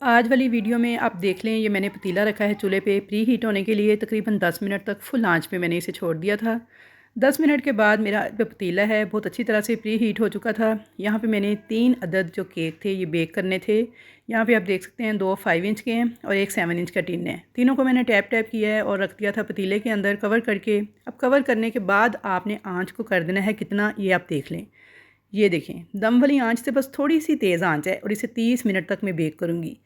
आज वाली वीडियो में आप देख लें, ये मैंने पतीला रखा है चूल्हे पे प्री हीट होने के लिए। तकरीबन 10 मिनट तक फुल आंच पे मैंने इसे छोड़ दिया था। 10 मिनट के बाद मेरा जो पतीला है बहुत अच्छी तरह से प्री हीट हो चुका था। यहाँ पे मैंने 3 अदद जो केक थे ये बेक करने थे। यहाँ पे आप देख सकते हैं 2 5 इंच के हैं और एक 7 इंच का टिन है। तीनों को मैंने टैप टैप किया है और रख दिया था पतीले के अंदर कवर करके। अब कवर करने के बाद आपने आँच को कर देना है कितना, ये आप देख लें। ये देखें, दम वाली आंच से बस थोड़ी सी तेज़ आंच है और इसे 30 मिनट तक मैं बेक करूँगी।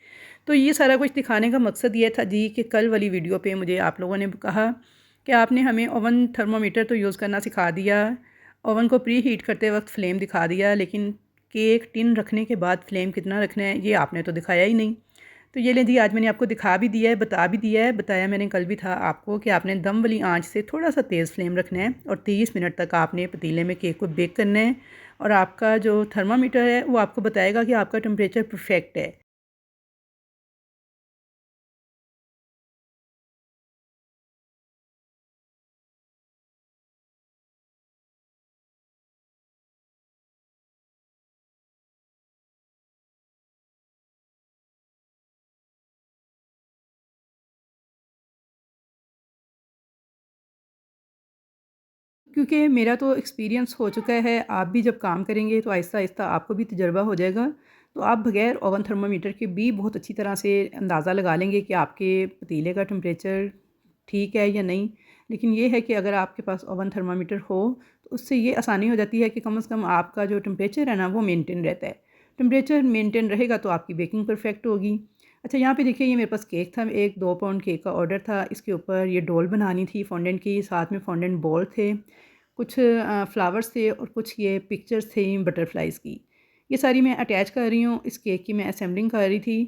तो ये सारा कुछ दिखाने का मकसद ये था जी कि कल वाली वीडियो पे मुझे आप लोगों ने कहा कि आपने हमें ओवन थर्मामीटर तो यूज़ करना सिखा दिया, ओवन को प्री हीट करते वक्त फ्लेम दिखा दिया, लेकिन केक टिन रखने के बाद फ्लेम कितना रखना है ये आपने तो दिखाया ही नहीं। तो ये लें जी, आज मैंने आपको दिखा भी दिया है, बता भी दिया है। बताया मैंने कल भी था आपको कि आपने दम वाली आंच से थोड़ा सा तेज़ फ्लेम रखना है और 30 मिनट तक आपने पतीले में केक को बेक करना है। और आपका जो थर्मामीटर है वो आपको बताएगा कि आपका टेम्परेचर परफेक्ट है। क्योंकि मेरा तो एक्सपीरियंस हो चुका है, आप भी जब काम करेंगे तो आहिस्ता आहिस्ता आपको भी तजर्बा हो जाएगा। तो आप बगैर ओवन थर्मामीटर के भी बहुत अच्छी तरह से अंदाज़ा लगा लेंगे कि आपके पतीले का टेम्परेचर ठीक है या नहीं। लेकिन ये है कि अगर आपके पास ओवन थर्मामीटर हो तो उससे ये आसानी हो जाती है कि कम से कम आपका जो टेम्परेचर है ना वो मेंटेन रहता है। टेम्परेचर मेंटेन रहेगा तो आपकी बेकिंग परफेक्ट होगी। अच्छा, यहाँ पे देखिए, ये मेरे पास केक था, एक 2 पाउंड केक का ऑर्डर था। इसके ऊपर ये डोल बनानी थी फॉन्डेंट की, साथ में फॉन्डेंट बॉल थे, कुछ फ्लावर्स थे और कुछ ये पिक्चर्स थे बटरफ्लाइज़ की। ये सारी मैं अटैच कर रही हूँ, इस केक की मैं असेंबलिंग कर रही थी।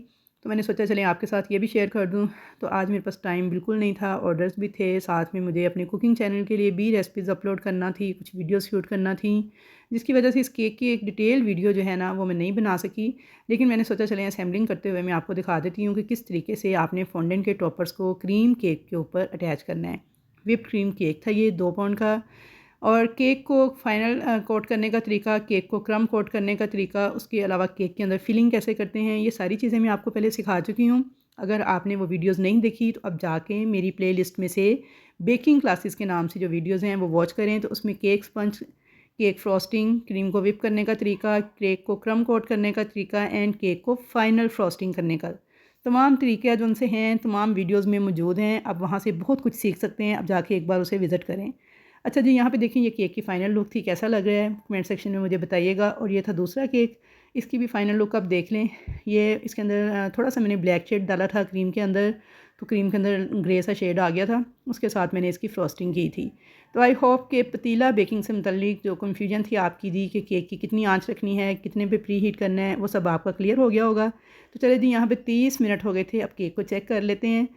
तो मैंने सोचा चलें आपके साथ ये भी शेयर कर दूँ। तो आज मेरे पास टाइम बिल्कुल नहीं था, ऑर्डर्स भी थे, साथ में मुझे अपने कुकिंग चैनल के लिए भी रेसिपीज़ अपलोड करना थी, कुछ वीडियो शूट करना थी, जिसकी वजह से इस केक की एक डिटेल वीडियो जो है ना वो मैं नहीं बना सकी। लेकिन मैंने सोचा चलें असेंबलिंग करते हुए मैं आपको दिखा देती हूँ कि किस तरीके से आपने फॉन्डेंट के टॉपर्स को क्रीम केक के ऊपर अटैच करना है। व्हिप्ड क्रीम केक था ये 2 पाउंड का। और केक को फाइनल कोट करने का तरीका, केक को क्रम कोट करने का तरीका, उसके अलावा केक के अंदर फिलिंग कैसे करते हैं, ये सारी चीज़ें मैं आपको पहले सिखा चुकी हूँ। अगर आपने वो वीडियोस नहीं देखी तो अब जाके मेरी प्लेलिस्ट में से बेकिंग क्लासेस के नाम से जो वीडियोस हैं वो वॉच करें। तो उसमें cake sponge, cake frosting, cream को विप करने का तरीका, केक को क्रम कोट करने का तरीका एंड केक को फाइनल फ्रॉस्टिंग करने का तमाम तरीके जो उनसे हैं तमाम वीडियोस में मौजूद हैं। आप वहाँ से बहुत कुछ सीख सकते हैं। अब जाके एक बार उसे विज़िट करें। अच्छा जी, यहाँ पे देखिए, ये केक की फ़ाइनल लुक थी, कैसा लग रहा है कमेंट सेक्शन में मुझे बताइएगा। और ये था दूसरा केक, इसकी भी फ़ाइनल लुक आप देख लें। ये इसके अंदर थोड़ा सा मैंने ब्लैक शेड डाला था क्रीम के अंदर, तो क्रीम के अंदर ग्रे सा शेड आ गया था, उसके साथ मैंने इसकी फ्रॉस्टिंग की थी। तो आई होप कि पतीला बेकिंग से मुतल्लिक जो कन्फ्यूजन थी आपकी जी कि केक की कितनी आँच रखनी है, कितने पे प्री हीट करना है, वो सब आपका क्लियर हो गया होगा। तो चले जी, यहाँ पे 30 मिनट हो गए थे, अब केक को चेक कर लेते हैं।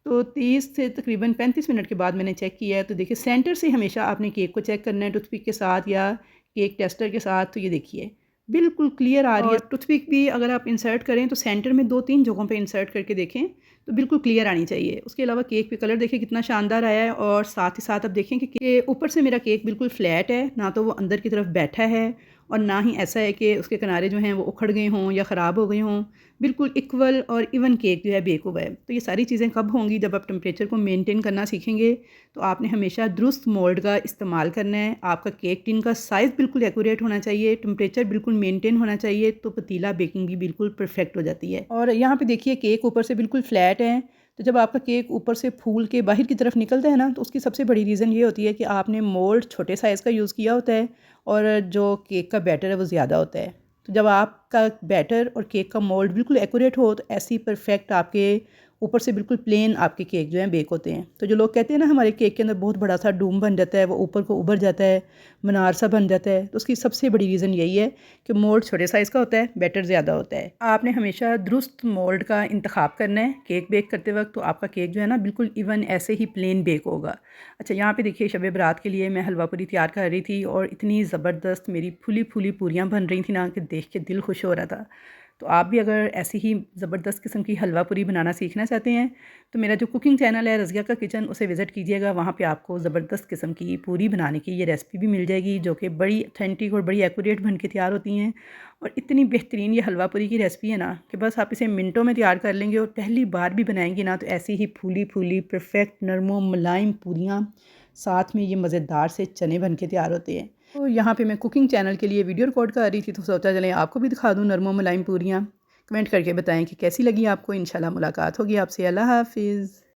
तो 30 से तकरीबन 35 मिनट के बाद मैंने चेक किया है। तो देखिए, सेंटर से हमेशा आपने केक को चेक करना है टूथपिक के साथ या केक टेस्टर के साथ। तो ये देखिए बिल्कुल क्लियर आ रही है। और टूथपिक भी अगर आप इंसर्ट करें तो सेंटर में 2-3 जगहों पे इंसर्ट करके देखें तो बिल्कुल क्लियर आनी चाहिए। उसके अलावा केक पे कलर देखिए कितना शानदार आया है। और साथ ही साथ आप देखें कि ऊपर से मेरा केक बिल्कुल फ्लैट है, ना तो वो अंदर की तरफ बैठा है और ना ही ऐसा है कि उसके किनारे जो हैं वो उखड़ गए हों या ख़राब हो गए हों। बिल्कुल इक्वल और इवन केक जो है बेक हुआ है। तो ये सारी चीज़ें कब होंगी, जब आप टेम्परेचर को मेंटेन करना सीखेंगे। तो आपने हमेशा दुरुस्त मोल्ड का इस्तेमाल करना है। आपका केक टिन का साइज़ बिल्कुल एक्यूरेट होना चाहिए, टेम्परेचर बिल्कुल मेंटेन होना चाहिए, तो पतीला बेकिंग भी बिल्कुल परफेक्ट हो जाती है। और यहाँ पे देखिए, केक ऊपर से बिल्कुल फ्लैट है। तो जब आपका केक ऊपर से फूल के बाहर की तरफ निकलता है ना, तो उसकी सबसे बड़ी रीज़न ये होती है कि आपने मोल्ड छोटे साइज़ का यूज़ किया होता है और जो केक का बैटर है वो ज़्यादा होता है। तो जब आपका बैटर और केक का मोल्ड बिल्कुल एक्यूरेट हो तो ऐसी परफेक्ट आपके ऊपर से बिल्कुल प्लेन आपके केक जो हैं बेक होते हैं। तो जो लोग कहते हैं ना हमारे केक के अंदर बहुत बड़ा सा डूम बन जाता है, वो ऊपर को उभर जाता है, मीनार सा बन जाता है, तो उसकी सबसे बड़ी रीज़न यही है कि मोल्ड छोटे साइज़ का होता है, बैटर ज़्यादा होता है। आपने हमेशा दुरुस्त मोल्ड का इंतखाब करना है केक बेक करते वक्त, तो आपका केक जो है ना बिल्कुल इवन ऐसे ही प्लेन बेक होगा। अच्छा, यहाँ पे देखिए, शब बारात के लिए मैं हलवा पूरी तैयार कर रही थी और इतनी ज़बरदस्त मेरी फूली फूली पूरियाँ बन रही थी ना कि देख के दिल खुश हो रहा था। तो आप भी अगर ऐसी ही ज़बरदस्त किस्म की हलवा पूरी बनाना सीखना चाहते हैं तो मेरा जो कुकिंग चैनल है रज़िया का किचन, उसे विज़िट कीजिएगा। वहाँ पे आपको ज़बरदस्त किस्म की पूरी बनाने की ये रेसिपी भी मिल जाएगी, जो कि बड़ी ऑथेंटिक और बड़ी एक्यूरेट बन के तैयार होती हैं। और इतनी बेहतरीन ये हलवा पूरी की रेसिपी है ना कि बस आप इसे मिनटों में तैयार कर लेंगे, और पहली बार भी बनाएंगे ना तो ऐसी ही फूली फूली परफेक्ट नरमो मुलायम पूरियाँ, साथ में ये मज़ेदार से चने बन के तैयार होते हैं। तो यहाँ पे मैं कुकिंग चैनल के लिए वीडियो रिकॉर्ड कर रही थी, तो सोचा चलें आपको भी दिखा दूँ नरमो मुलायम पूरियाँ। कमेंट करके बताएं कि कैसी लगी आपको। इंशाल्लाह मुलाकात होगी आपसे। अल्लाह हाफ़िज़।